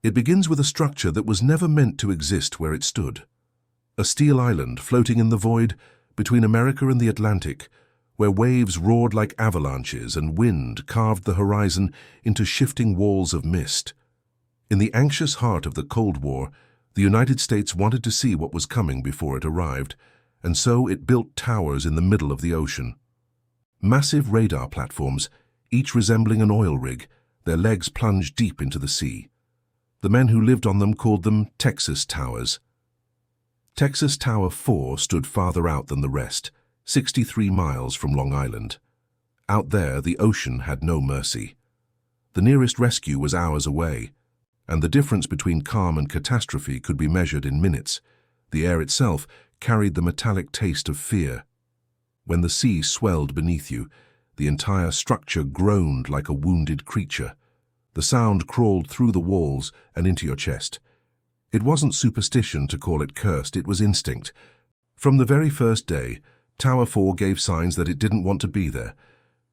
It begins with a structure that was never meant to exist where it stood. A steel island floating in the void between America and the Atlantic, where waves roared like avalanches and wind carved the horizon into shifting walls of mist. In the anxious heart of the Cold War, the United States wanted to see what was coming before it arrived, and so it built towers in the middle of the ocean. Massive radar platforms, each resembling an oil rig, their legs plunged deep into the sea. The men who lived on them called them Texas Towers. Texas Tower 4 stood farther out than the rest, 63 miles from Long Island. Out there, the ocean had no mercy. The nearest rescue was hours away, and the difference between calm and catastrophe could be measured in minutes. The air itself carried the metallic taste of fear. When the sea swelled beneath you, the entire structure groaned like a wounded creature. The sound crawled through the walls and into your chest. It wasn't superstition to call it cursed, it was instinct. From the very first day, Tower 4 gave signs that it didn't want to be there.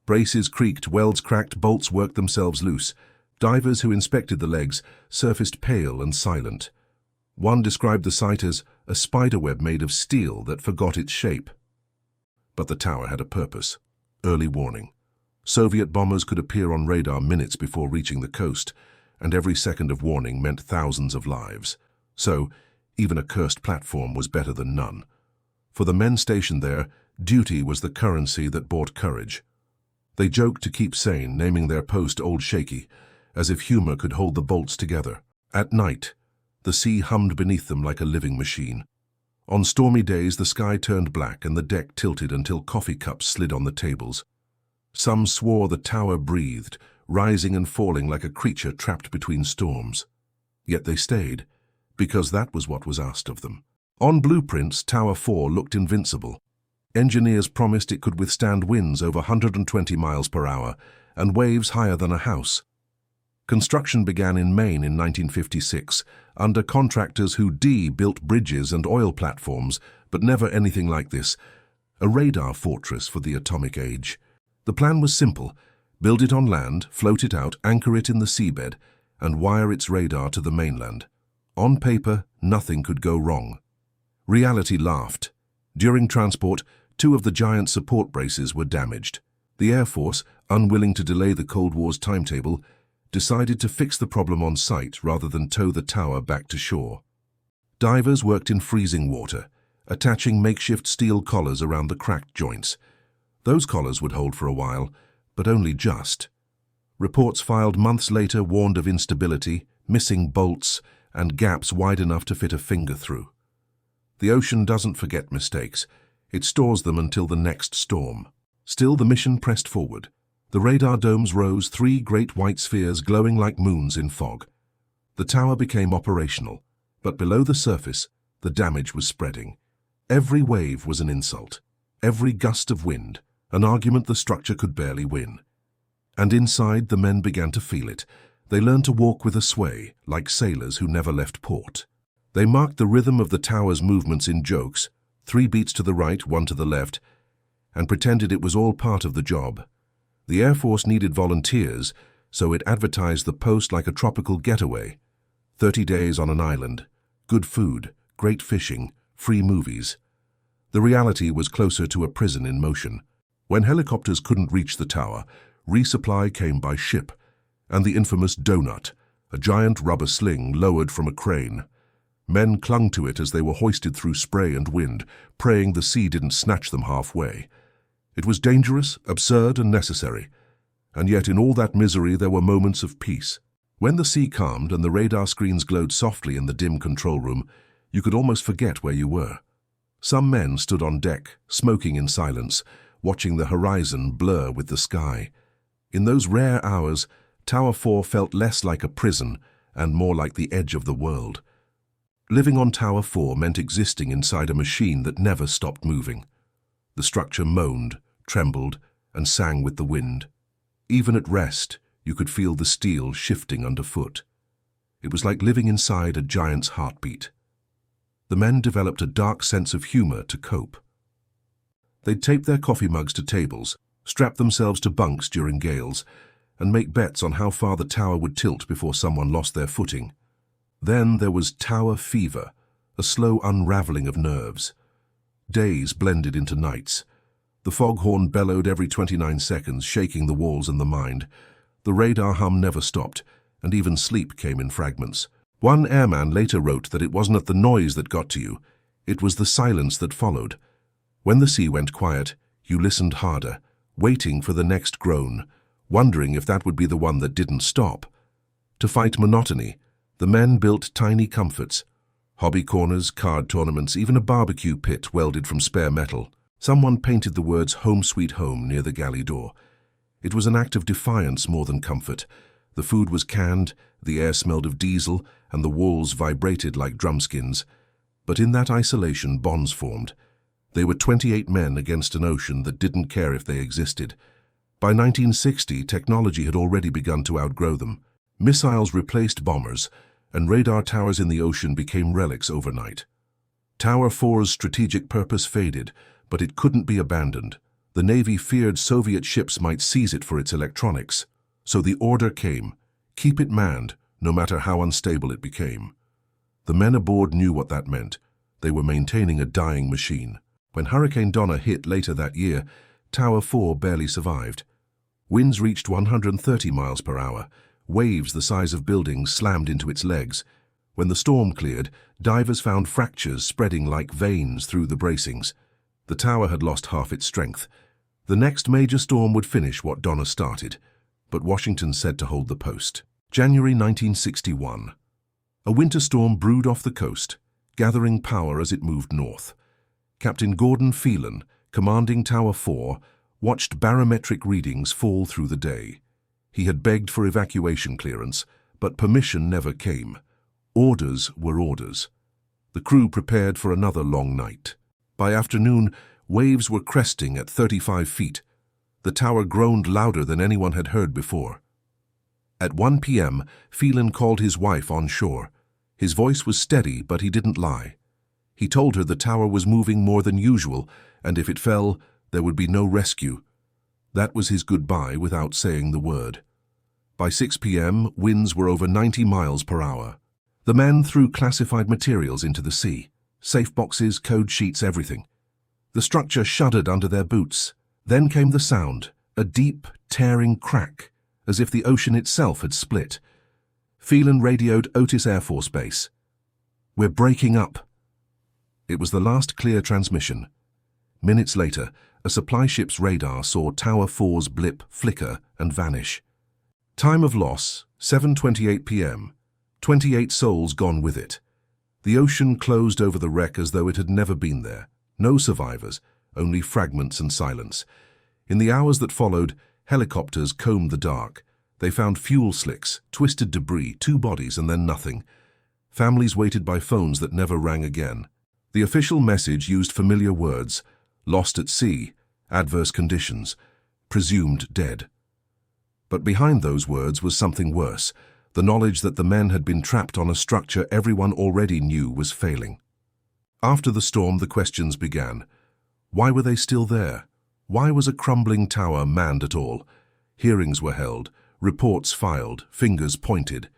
Braces creaked, welds cracked, bolts worked themselves loose. Divers who inspected the legs surfaced pale and silent. One described the site as a spiderweb made of steel that forgot its shape. But the tower had a purpose: early warning. Soviet bombers could appear on radar minutes before reaching the coast, and every second of warning meant thousands of lives. So, even a cursed platform was better than none. For the men stationed there, duty was the currency that bought courage. They joked to keep sane, naming their post Old Shaky, as if humor could hold the bolts together. At night, the sea hummed beneath them like a living machine. On stormy days, the sky turned black and the deck tilted until coffee cups slid on the tables. Some swore the tower breathed, rising and falling like a creature trapped between storms. Yet they stayed, because that was what was asked of them. On blueprints, Tower 4 looked invincible. Engineers promised it could withstand winds over 120 miles per hour and waves higher than a house. Construction began in Maine in 1956, under contractors who built bridges and oil platforms, but never anything like this, a radar fortress for the atomic age. The plan was simple: build it on land, float it out, anchor it in the seabed, and wire its radar to the mainland. On paper, nothing could go wrong. Reality laughed. During transport, 2 of the giant support braces were damaged. The Air Force, unwilling to delay the Cold War's timetable, decided to fix the problem on site rather than tow the tower back to shore. Divers worked in freezing water, attaching makeshift steel collars around the cracked joints. Those collars would hold for a while, but only just. Reports filed months later warned of instability, missing bolts, and gaps wide enough to fit a finger through. The ocean doesn't forget mistakes. It stores them until the next storm. Still, the mission pressed forward. The radar domes rose, 3 great white spheres glowing like moons in fog. The tower became operational, but below the surface, the damage was spreading. Every wave was an insult. Every gust of wind, an argument the structure could barely win. And inside, the men began to feel it. They learned to walk with a sway, like sailors who never left port. They marked the rhythm of the tower's movements in jokes, 3 beats to the right, 1 to the left, and pretended it was all part of the job. The Air Force needed volunteers, so it advertised the post like a tropical getaway. 30 days on an island, good food, great fishing, free movies. The reality was closer to a prison in motion. When helicopters couldn't reach the tower, resupply came by ship, and the infamous donut, a giant rubber sling lowered from a crane. Men clung to it as they were hoisted through spray and wind, praying the sea didn't snatch them halfway. It was dangerous, absurd, and necessary. And yet in all that misery there were moments of peace. When the sea calmed and the radar screens glowed softly in the dim control room, you could almost forget where you were. Some men stood on deck, smoking in silence, watching the horizon blur with the sky. In those rare hours, Tower 4 felt less like a prison and more like the edge of the world. Living on Tower 4 meant existing inside a machine that never stopped moving. The structure moaned, trembled, and sang with the wind. Even at rest, you could feel the steel shifting underfoot. It was like living inside a giant's heartbeat. The men developed a dark sense of humor to cope. They'd tape their coffee mugs to tables, strap themselves to bunks during gales, and make bets on how far the tower would tilt before someone lost their footing. Then there was tower fever, a slow unraveling of nerves. Days blended into nights. The foghorn bellowed every 29 seconds, shaking the walls and the mind. The radar hum never stopped, and even sleep came in fragments. One airman later wrote that it wasn't the noise that got to you, it was the silence that followed. When the sea went quiet, you listened harder, waiting for the next groan, wondering if that would be the one that didn't stop. To fight monotony, the men built tiny comforts, hobby corners, card tournaments, even a barbecue pit welded from spare metal. Someone painted the words "Home Sweet Home" near the galley door. It was an act of defiance more than comfort. The food was canned, the air smelled of diesel, and the walls vibrated like drumskins. But in that isolation, bonds formed. They were 28 men against an ocean that didn't care if they existed. By 1960, technology had already begun to outgrow them. Missiles replaced bombers, and radar towers in the ocean became relics overnight. Tower 4's strategic purpose faded, but it couldn't be abandoned. The Navy feared Soviet ships might seize it for its electronics. So the order came, keep it manned, no matter how unstable it became. The men aboard knew what that meant. They were maintaining a dying machine. When Hurricane Donna hit later that year, Tower 4 barely survived. Winds reached 130 miles per hour. Waves the size of buildings slammed into its legs. When the storm cleared, divers found fractures spreading like veins through the bracings. The tower had lost half its strength. The next major storm would finish what Donna started, but Washington said to hold the post. January 1961. A winter storm brewed off the coast, gathering power as it moved north. Captain Gordon Phelan, commanding Tower 4, watched barometric readings fall through the day. He had begged for evacuation clearance, but permission never came. Orders were orders. The crew prepared for another long night. By afternoon, waves were cresting at 35 feet. The tower groaned louder than anyone had heard before. At 1 p.m., Phelan called his wife on shore. His voice was steady, but he didn't lie. He told her the tower was moving more than usual, and if it fell, there would be no rescue. That was his goodbye without saying the word. By 6 p.m., winds were over 90 miles per hour. The men threw classified materials into the sea. Safe boxes, code sheets, everything. The structure shuddered under their boots. Then came the sound, a deep, tearing crack, as if the ocean itself had split. Phelan radioed Otis Air Force Base. "We're breaking up." It was the last clear transmission. Minutes later, a supply ship's radar saw Tower 4's blip flicker and vanish. Time of loss, 7:28 p.m. 28 souls gone with it. The ocean closed over the wreck as though it had never been there. No survivors, only fragments and silence. In the hours that followed, helicopters combed the dark. They found fuel slicks, twisted debris, 2 bodies, and then nothing. Families waited by phones that never rang again. The official message used familiar words: lost at sea, adverse conditions, presumed dead. But behind those words was something worse, the knowledge that the men had been trapped on a structure everyone already knew was failing. After the storm, the questions began. Why were they still there? Why was a crumbling tower manned at all? Hearings were held, reports filed, fingers pointed.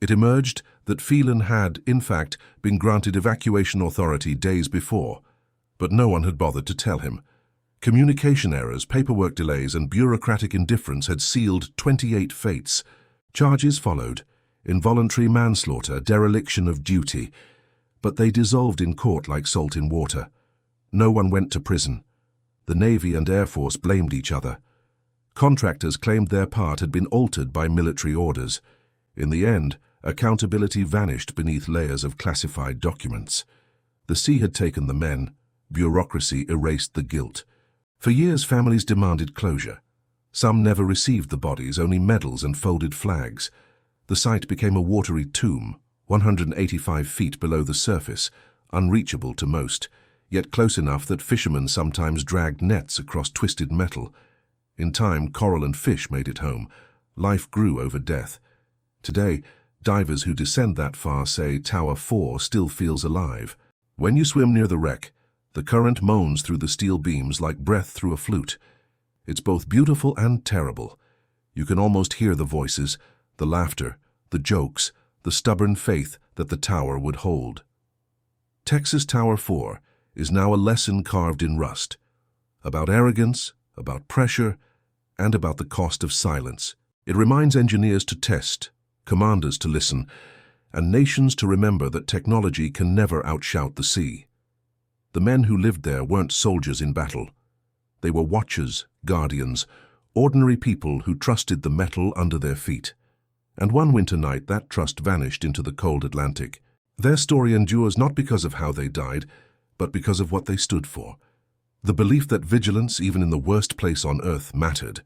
It emerged that Phelan had, in fact, been granted evacuation authority days before, but no one had bothered to tell him. Communication errors, paperwork delays, and bureaucratic indifference had sealed 28 fates. Charges followed: involuntary manslaughter, dereliction of duty, but they dissolved in court like salt in water. No one went to prison. The Navy and Air Force blamed each other. Contractors claimed their part had been altered by military orders. In the end, accountability vanished beneath layers of classified documents. The sea had taken the men. Bureaucracy erased the guilt. For years, families demanded closure. Some never received the bodies, only medals and folded flags. The site became a watery tomb, 185 feet below the surface, unreachable to most, yet close enough that fishermen sometimes dragged nets across twisted metal. In time, coral and fish made it home. Life grew over death. Today, divers who descend that far say Tower 4 still feels alive. When you swim near the wreck, the current moans through the steel beams like breath through a flute. It's both beautiful and terrible. You can almost hear the voices, the laughter, the jokes, the stubborn faith that the tower would hold. Texas Tower 4 is now a lesson carved in rust, about arrogance, about pressure, and about the cost of silence. It reminds engineers to test, commanders to listen, and nations to remember that technology can never outshout the sea. The men who lived there weren't soldiers in battle. They were watchers, guardians, ordinary people who trusted the metal under their feet. And one winter night, that trust vanished into the cold Atlantic. Their story endures not because of how they died, but because of what they stood for. The belief that vigilance, even in the worst place on earth, mattered.